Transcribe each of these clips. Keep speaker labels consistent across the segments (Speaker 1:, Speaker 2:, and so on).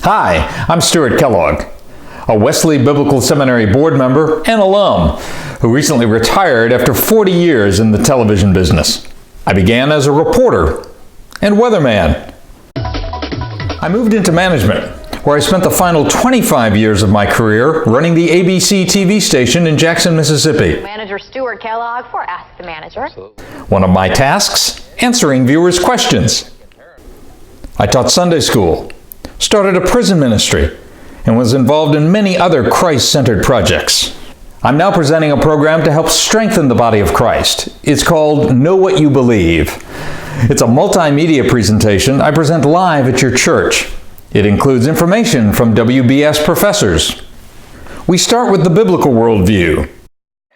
Speaker 1: Hi, I'm Stuart Kellogg, a Wesley Biblical Seminary board member and alum who recently retired after 40 years in the television business. I began as a reporter and weatherman. I moved into management, where I spent the final 25 years of my career running the ABC TV station in Jackson, Mississippi.
Speaker 2: Manager Stuart Kellogg for Ask the Manager.
Speaker 1: One of my tasks, answering viewers' questions. I taught Sunday school, started a prison ministry, and was involved in many other Christ-centered projects. I'm now presenting a program to help strengthen the body of Christ. It's called Know What You Believe. It's a multimedia presentation I present live at your church. It includes information from WBS professors. We start with the biblical worldview.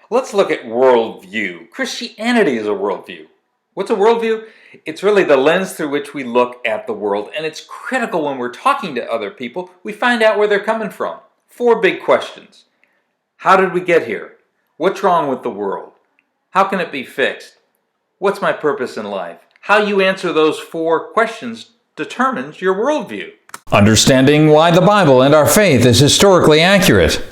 Speaker 1: Let's look at worldview. Christianity is a worldview. What's a worldview? It's really the lens through which we look at the world, and it's critical when we're talking to other people. We find out where they're coming from. 4 big questions. How did we get here? What's wrong with the world? How can it be fixed? What's my purpose in life? How you answer those 4 questions determines your worldview. Understanding why the Bible and our faith is historically accurate.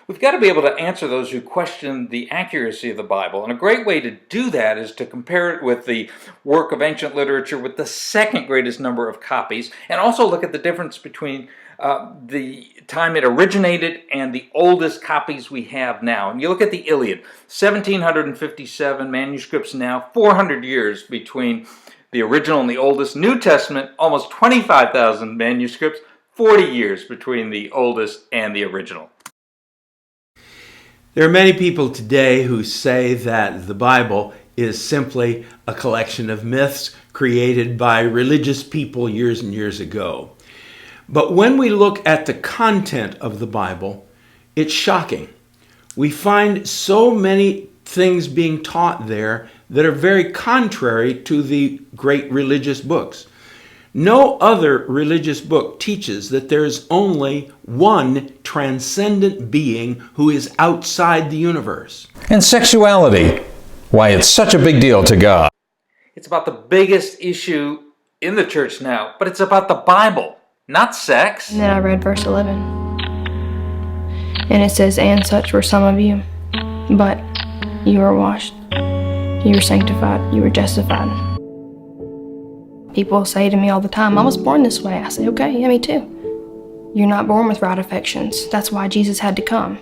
Speaker 1: We've got to be able to answer those who question the accuracy of the Bible. And a great way to do that is to compare it with the work of ancient literature with the second greatest number of copies, and also look at the difference between the time it originated and the oldest copies we have now. And you look at the Iliad, 1,757 manuscripts now, 400 years between the original and the oldest. New Testament, almost 25,000 manuscripts, 40 years between the oldest and the original.
Speaker 3: There are many people today who say that the Bible is simply a collection of myths created by religious people years and years ago. But when we look at the content of the Bible, it's shocking. We find so many things being taught there that are very contrary to the great religious books. No other religious book teaches that there's only one transcendent being who is outside the universe.
Speaker 1: And sexuality, why it's such a big deal to God. It's about the biggest issue in the church now, but it's about the Bible, not sex.
Speaker 4: And then I read verse 11. And it says, "And such were some of you, but you were washed, you were sanctified, you were justified." People say to me all the time, "I was born this way." I say, "Okay, yeah, me too." You're not born with right affections. That's why Jesus had to come.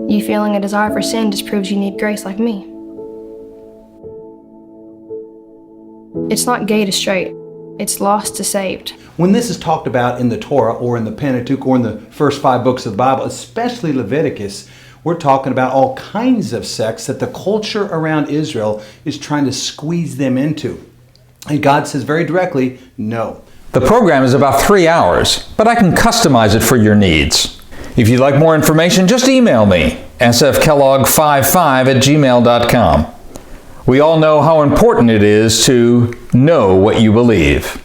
Speaker 4: You feeling a desire for sin just proves you need grace like me. It's not gay to straight. It's lost to saved.
Speaker 5: When this is talked about in the Torah or in the Pentateuch or in the first 5 books of the Bible, especially Leviticus, we're talking about all kinds of sex that the culture around Israel is trying to squeeze them into. And God says very directly, no.
Speaker 1: The program is about 3 hours, but I can customize it for your needs. If you'd like more information, just email me, sfkellogg55@gmail.com. We all know how important it is to know what you believe.